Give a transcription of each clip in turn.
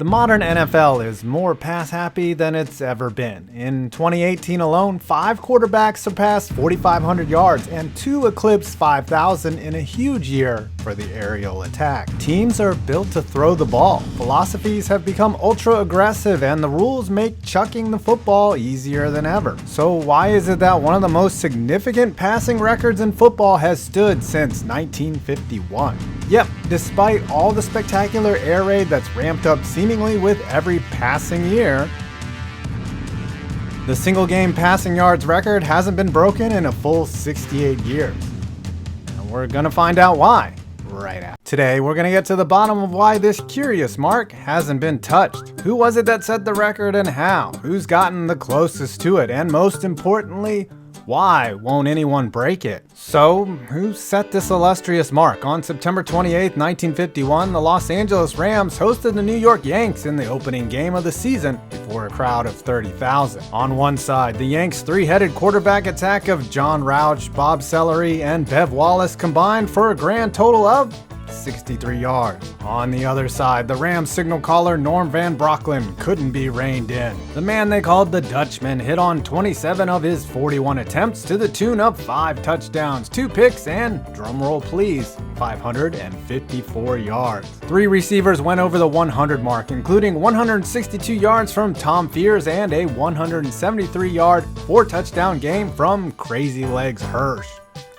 The modern NFL is more pass-happy than it's ever been. In 2018 alone, 5 quarterbacks surpassed 4,500 yards and 2 eclipsed 5,000 in a huge year for the aerial attack. Teams are built to throw the ball. Philosophies have become ultra-aggressive, and the rules make chucking the football easier than ever. So why is it that one of the most significant passing records in football has stood since 1951? Yep, despite all the spectacular air raid that's ramped up seemingly with every passing year, the single-game passing yards record hasn't been broken in a full 68 years. And we're gonna find out why right after. Today, we're gonna get to the bottom of why this curious mark hasn't been touched. Who was it that set the record and how? Who's gotten the closest to it? And most importantly, why won't anyone break it? So, who set this illustrious mark? On September 28, 1951, the Los Angeles Rams hosted the New York Yanks in the opening game of the season before a crowd of 30,000. On one side, the Yanks' three-headed quarterback attack of John Rauch, Bob Sellery, and Bev Wallace combined for a grand total of 63 yards. On the other side, the Rams signal caller Norm Van Brocklin couldn't be reined in. The man they called the Dutchman hit on 27 of his 41 attempts to the tune of 5 touchdowns, 2 picks, and, drumroll please, 554 yards. 3 receivers went over the 100 mark, including 162 yards from Tom Fears and a 173-yard, 4-touchdown game from Crazy Legs Hirsch.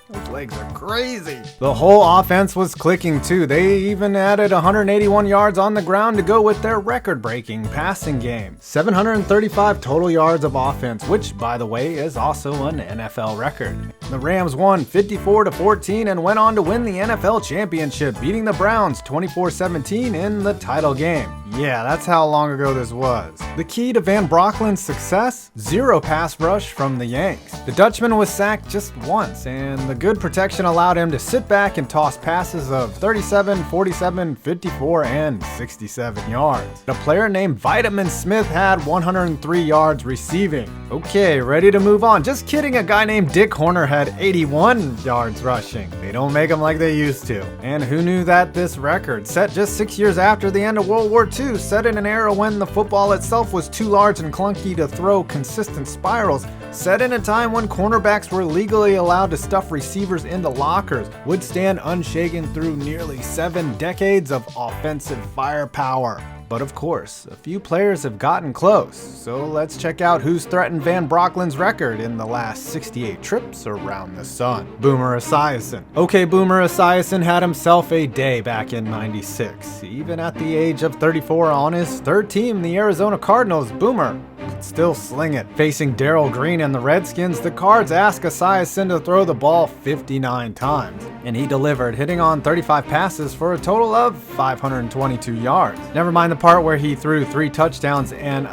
Those legs are crazy. The whole offense was clicking too. They even added 181 yards on the ground to go with their record-breaking passing game. 735 total yards of offense, which, by the way, is also an NFL record. The Rams won 54-14 and went on to win the NFL championship, beating the Browns 24-17 in the title game. Yeah, that's how long ago this was. The key to Van Brocklin's success? 0 pass rush from the Yanks. The Dutchman was sacked just once, and the good protection allowed him to sit back and toss passes of 37, 47, 54, and 67 yards. A player named Vitamin Smith had 103 yards receiving. Okay, ready to move on. Just kidding, a guy named Dick Horner had 81 yards rushing. They don't make them like they used to. And who knew that this record, set just 6 years after the end of World War II, set in an era when the football itself was too large and clunky to throw consistent spirals, set in a time when cornerbacks were legally allowed to stuff receivers into lockers, would stand unshaken through nearly 7 decades of offensive firepower. But of course, a few players have gotten close, so let's check out who's threatened Van Brocklin's record in the last 68 trips around the sun. Boomer Esiason. Okay, Boomer Esiason had himself a day back in '96. Even at the age of 34 on his 3rd team, the Arizona Cardinals, Boomer could still sling it. Facing Darryl Green and the Redskins, the Cards asked Esiason to throw the ball 59 times, and he delivered, hitting on 35 passes for a total of 522 yards. Never mind the part where he threw 3 touchdowns and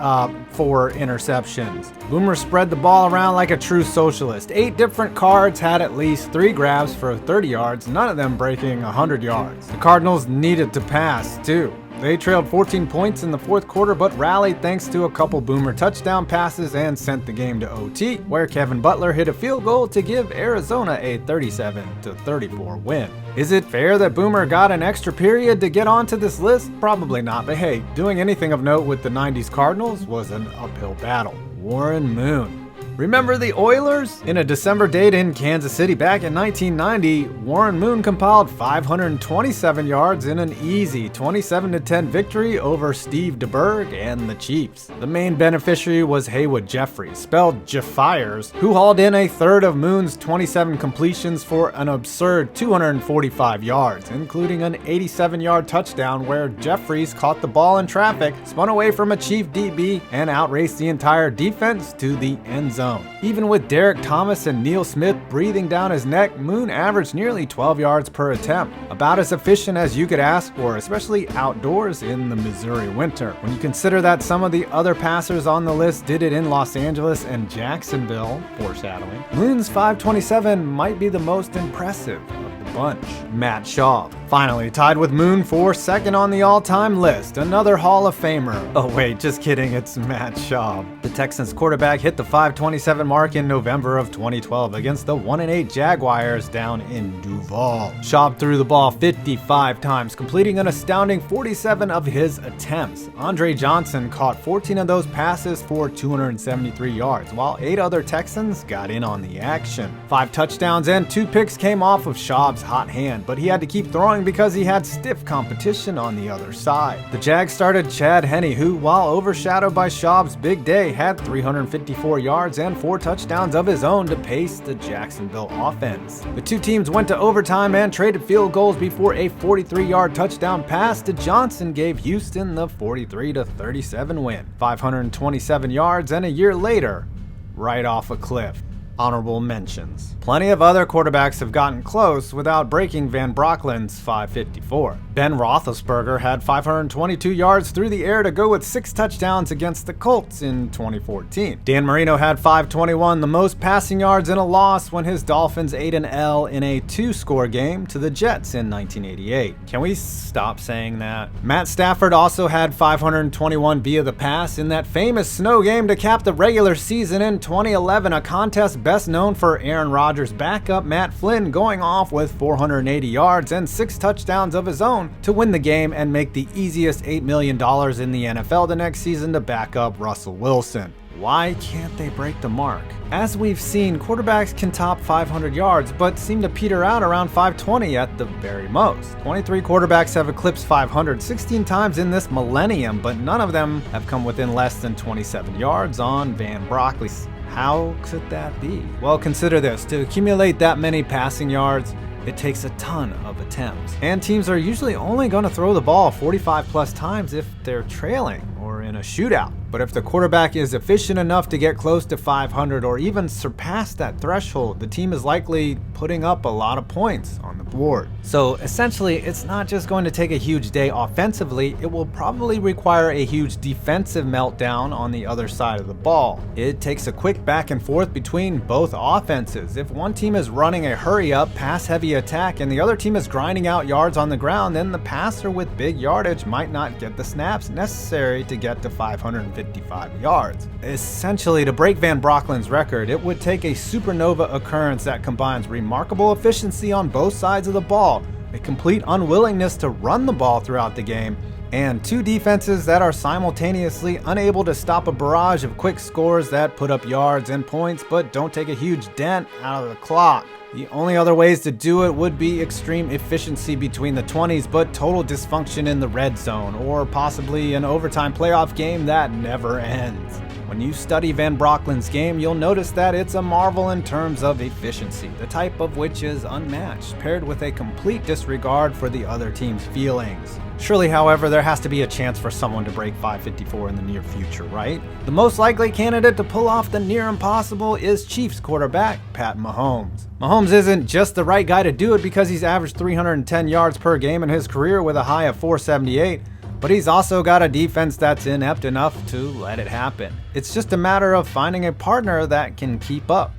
4 interceptions. Boomer spread the ball around like a true socialist. 8 different Cards had at least 3 grabs for 30 yards, none of them breaking 100 yards. The Cardinals needed to pass, too. They trailed 14 points in the 4th quarter, but rallied thanks to a couple Boomer touchdown passes and sent the game to OT, where Kevin Butler hit a field goal to give Arizona a 37-34 win. Is it fair that Boomer got an extra period to get onto this list? Probably not, but hey, doing anything of note with the 90s Cardinals was an uphill battle. Warren Moon. Remember the Oilers? In a December date in Kansas City back in 1990, Warren Moon compiled 527 yards in an easy 27-10 victory over Steve DeBerg and the Chiefs. The main beneficiary was Haywood Jeffries, spelled Jeffires, who hauled in a third of Moon's 27 completions for an absurd 245 yards, including an 87-yard touchdown where Jeffries caught the ball in traffic, spun away from a Chief DB, and outraced the entire defense to the end zone. Even with Derek Thomas and Neil Smith breathing down his neck, Moon averaged nearly 12 yards per attempt. About as efficient as you could ask for, especially outdoors in the Missouri winter. When you consider that some of the other passers on the list did it in Los Angeles and Jacksonville, foreshadowing, Moon's 527 might be the most impressive of the bunch. Matt Schaub. Finally tied with Moon for second on the all-time list, another Hall of Famer. Oh wait, just kidding, it's Matt Schaub. The Texans quarterback hit the 527 mark in November of 2012 against the 1-8 Jaguars down in Duval. Schaub threw the ball 55 times, completing an astounding 47 of his attempts. Andre Johnson caught 14 of those passes for 273 yards, while 8 other Texans got in on the action. 5 touchdowns and 2 picks came off of Schaub's hot hand, but he had to keep throwing because he had stiff competition on the other side. The Jags started Chad Henne, who, while overshadowed by Schaub's big day, had 354 yards and 4 touchdowns of his own to pace the Jacksonville offense. The two teams went to overtime and traded field goals before a 43-yard touchdown pass to Johnson gave Houston the 43-37 win. 527 yards, and a year later, right off a cliff. Honorable mentions. Plenty of other quarterbacks have gotten close without breaking Van Brocklin's 554. Ben Roethlisberger had 522 yards through the air to go with 6 touchdowns against the Colts in 2014. Dan Marino had 521, the most passing yards in a loss when his Dolphins ate an L in a 2-score game to the Jets in 1988. Can we stop saying that? Matt Stafford also had 521 via the pass in that famous snow game to cap the regular season in 2011, a contest best known for Aaron Rodgers' backup Matt Flynn going off with 480 yards and 6 touchdowns of his own to win the game and make the easiest $8 million in the NFL the next season to back up Russell Wilson. Why can't they break the mark? As we've seen, quarterbacks can top 500 yards, but seem to peter out around 520 at the very most. 23 quarterbacks have eclipsed 500 16 times in this millennium, but none of them have come within less than 27 yards on Van Brocklin's. How could that be? Well, consider this. To accumulate that many passing yards, it takes a ton of attempts. And teams are usually only going to throw the ball 45 plus times if they're trailing or in a shootout. But if the quarterback is efficient enough to get close to 500 or even surpass that threshold, the team is likely putting up a lot of points on the board. So essentially, it's not just going to take a huge day offensively, it will probably require a huge defensive meltdown on the other side of the ball. It takes a quick back and forth between both offenses. If one team is running a hurry-up, pass-heavy attack and the other team is grinding out yards on the ground, then the passer with big yardage might not get the snaps necessary to get to 555 yards. Essentially, to break Van Brocklin's record, it would take a supernova occurrence that combines remarkable efficiency on both sides of the ball, a complete unwillingness to run the ball throughout the game, and 2 defenses that are simultaneously unable to stop a barrage of quick scores that put up yards and points but don't take a huge dent out of the clock. The only other ways to do it would be extreme efficiency between the 20s, but total dysfunction in the red zone, or possibly an overtime playoff game that never ends. When you study Van Brocklin's game, you'll notice that it's a marvel in terms of efficiency, the type of which is unmatched, paired with a complete disregard for the other team's feelings. Surely, however, there has to be a chance for someone to break 554 in the near future, right? The most likely candidate to pull off the near impossible is Chiefs quarterback Pat Mahomes. Mahomes isn't just the right guy to do it because he's averaged 310 yards per game in his career with a high of 478, but he's also got a defense that's inept enough to let it happen. It's just a matter of finding a partner that can keep up.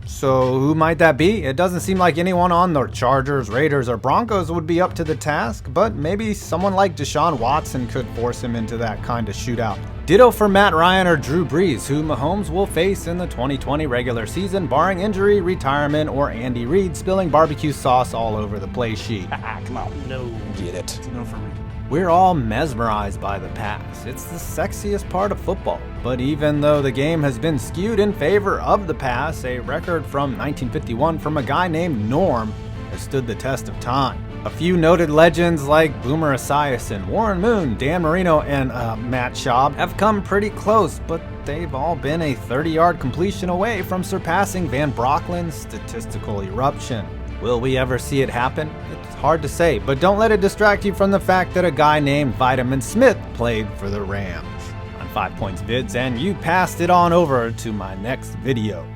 So who might that be? It doesn't seem like anyone on the Chargers, Raiders, or Broncos would be up to the task, but maybe someone like Deshaun Watson could force him into that kind of shootout. Ditto for Matt Ryan or Drew Brees, who Mahomes will face in the 2020 regular season, barring injury, retirement, or Andy Reid spilling barbecue sauce all over the play sheet. Come on, no. Get it. It's no for me. We're all mesmerized by the pass. It's the sexiest part of football. But even though the game has been skewed in favor of the pass, a record from 1951 from a guy named Norm has stood the test of time. A few noted legends like Boomer Esiason, Warren Moon, Dan Marino, and Matt Schaub have come pretty close, but they've all been a 30-yard completion away from surpassing Van Brocklin's statistical eruption. Will we ever see it happen? It's hard to say, but don't let it distract you from the fact that a guy named Vitamin Smith played for the Rams. I'm 5 Points Vids, and you passed it on over to my next video.